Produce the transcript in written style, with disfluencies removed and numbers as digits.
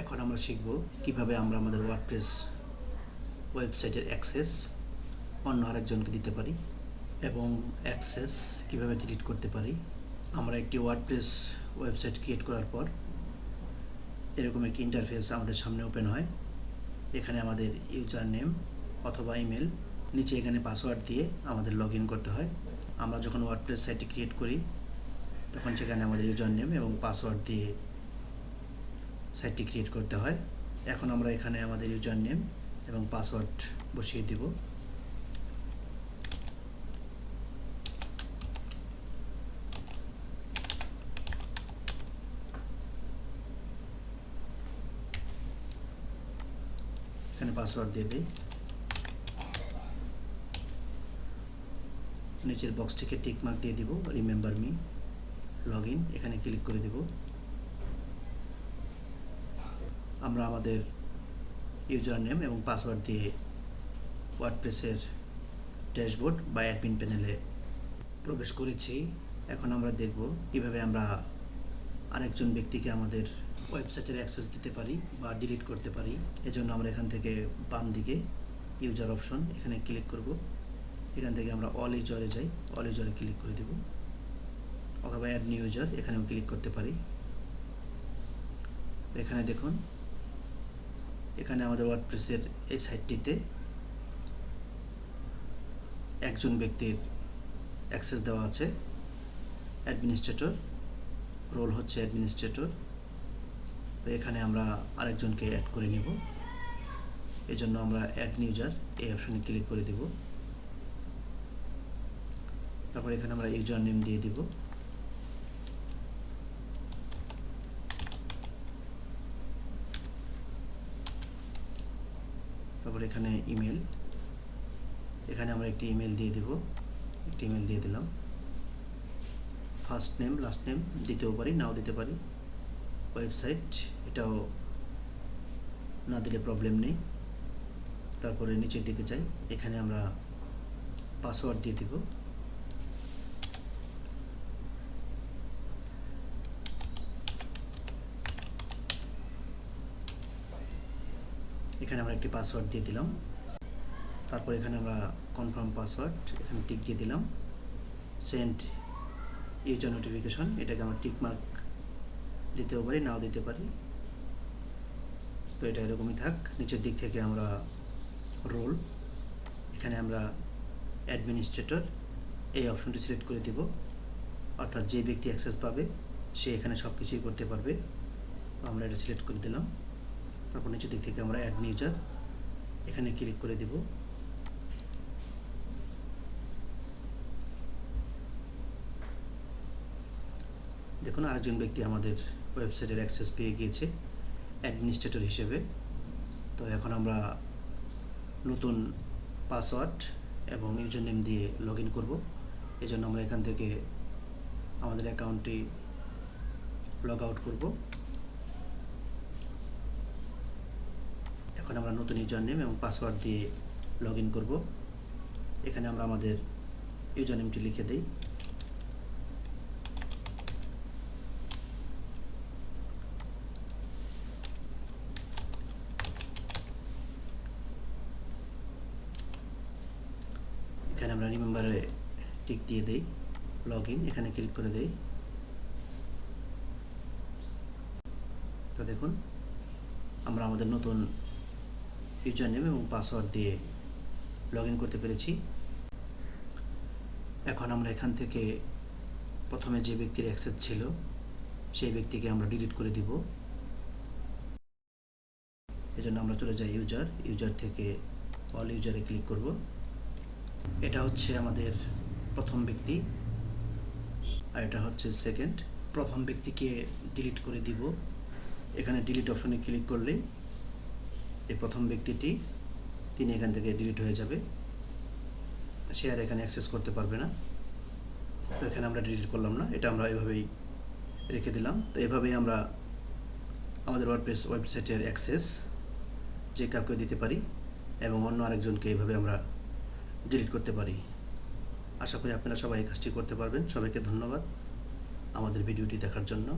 এখন আমরা শিখব কিভাবে আমরা আমাদের ওয়ার্ডপ্রেস ওয়েবসাইটের অ্যাক্সেস অন্য আরেকজনকে দিতে পারি এবং অ্যাক্সেস কিভাবে ডিলিট করতে পারি। আমরা একটি ওয়ার্ডপ্রেস ওয়েবসাইট ক্রিয়েট করার পর এরকম একটি ইন্টারফেস আমাদের সামনে ওপেন হয়। এখানে আমাদের ইউজার নেম অথবা ইমেল, নিচে এখানে পাসওয়ার্ড দিয়ে আমাদের লগ ইন করতে হয়। আমরা যখন ওয়ার্ডপ্রেস সাইটটি ক্রিয়েট করি তখন সেখানে আমাদের ইউজার নেম এবং পাসওয়ার্ড দিয়ে সাইটটি ক্রিয়েট করতে হয়। এখন আমরা এখানে আমাদের ইউজার নেম এবং পাসওয়ার্ড বসিয়ে দিব। এখানে পাসওয়ার্ড দিয়ে দিই। নিচের বক্সটিকে টিক মার্ক দিয়ে দিব, রিমেম্বার মি, লগ ইন, এখানে ক্লিক করে দেব। আমরা আমাদের ইউজার নেম এবং পাসওয়ার্ড দিয়ে ওয়ার্ডপ্রেসের ড্যাশবোর্ড বা অ্যাডমিন প্যানেলে প্রবেশ করেছি। এখন আমরা দেখব কিভাবে আমরা আরেকজন ব্যক্তিকে আমাদের ওয়েবসাইটের অ্যাক্সেস দিতে পারি বা ডিলিট করতে পারি। এজন্য আমরা এখান থেকে বাম দিকে ইউজার অপশন, এখানে ক্লিক করব। এখান থেকে আমরা অল ইউজারে যাই, অল ইউজারে ক্লিক করে দেব, অথবা অ্যাড নিউ ইউজার, এখানেও ক্লিক করতে পারি। এখানে দেখুন, এখানে আমাদের ওয়ার্ডপ্রেসের এই সাইটটিতে একজন ব্যক্তির অ্যাক্সেস দেওয়া আছে, অ্যাডমিনিস্ট্রেটর, রোল হচ্ছে অ্যাডমিনিস্ট্রেটর। তো এখানে আমরা আরেকজনকে অ্যাড করে নিব। এজন্য আমরা অ্যাড নিউ ইউজার এই অপশনে ক্লিক করে দেব। তারপর এখানে আমরা ইউজার নেম দিয়ে দিব। তারপর এখানে ইমেল, এখানে আমরা একটি ইমেল দিয়ে দেব, একটি ইমেল দিয়ে দিলাম। ফার্স্ট নেম লাস্ট নেম দিতেও পারি, নাও দিতে পারি। ওয়েবসাইট, এটাও না দিলে প্রবলেম নেই। তারপরে নিচের দিকে যাই, এখানে আমরা পাসওয়ার্ড দিয়ে দিব। এখানে আমরা একটি পাসওয়ার্ড দিয়ে দিলাম। তারপর এখানে আমরা কনফার্ম পাসওয়ার্ড, এখানে টিক দিয়ে দিলাম। সেন্ড ইউজার নোটিফিকেশন, এটাকে আমরা টিক মার্ক দিতেও পারি, নাও দিতে পারি। তো এটা এরকমই থাক। নিচের দিক থেকে আমরা রোল, এখানে আমরা অ্যাডমিনিস্ট্রেটর এই অপশনটি সিলেক্ট করে দেব, অর্থাৎ যে ব্যক্তি অ্যাক্সেস পাবে সে এখানে সব কিছুই করতে পারবে। আমরা এটা সিলেক্ট করে দিলাম। তারপর নিচের দিক থেকে আমরা অ্যাড নিউ ইউজার, এখানে ক্লিক করে দেব। দেখুন, আরেকজন ব্যক্তি আমাদের ওয়েবসাইটের অ্যাক্সেস পেয়ে গিয়েছে অ্যাডমিনিস্ট্রেটর হিসেবে। তো এখন আমরা নতুন পাসওয়ার্ড এবং ইউজার নেম দিয়ে লগ ইন করবো। এই জন্য আমরা এখান থেকে আমাদের অ্যাকাউন্টটি লগ আউট করব। এখন আমরা নতুন ইউজার নেম এবং পাসওয়ার্ড দিয়ে লগ ইন করব। এখানে আমরা আমাদের ইউজার নেমটি লিখে দিই। এখানে আমরা রিমেম্বারে টিক দিয়ে দেই, লগ ইন, এখানে ক্লিক করে দেই। তো দেখুন, আমরা আমাদের নতুন ইউজার নেম এবং পাসওয়ার্ড দিয়ে লগ ইন করতে পেরেছি। এখন আমরা এখান থেকে প্রথমে যে ব্যক্তির অ্যাক্সেস ছিল সেই ব্যক্তিকে আমরা ডিলিট করে দিব। এজন্য আমরা চলে যাই ইউজার, ইউজার থেকে অল ইউজারে ক্লিক করব। এটা হচ্ছে আমাদের প্রথম ব্যক্তি আর এটা হচ্ছে সেকেন্ড। প্রথম ব্যক্তিকে ডিলিট করে দিব। এখানে ডিলিট অপশনে ক্লিক করলেই এই প্রথম ব্যক্তিটি তিনি এখান থেকে ডিলিট হয়ে যাবে, সে আর এখানে অ্যাক্সেস করতে পারবে না। তো এখানে আমরা ডিলিট করলাম না, এটা আমরা এভাবেই রেখে দিলাম। তো এভাবেই আমরা আমাদের ওয়ার্ডপ্রেস ওয়েবসাইটের অ্যাক্সেস যে কাউকে দিতে পারি এবং অন্য আরেকজনকে এভাবে আমরা ডিলিট করতে পারি। আশা করি আপনারা সবাই এই কাজটি করতে পারবেন। সবাইকে ধন্যবাদ আমাদের ভিডিওটি দেখার জন্য।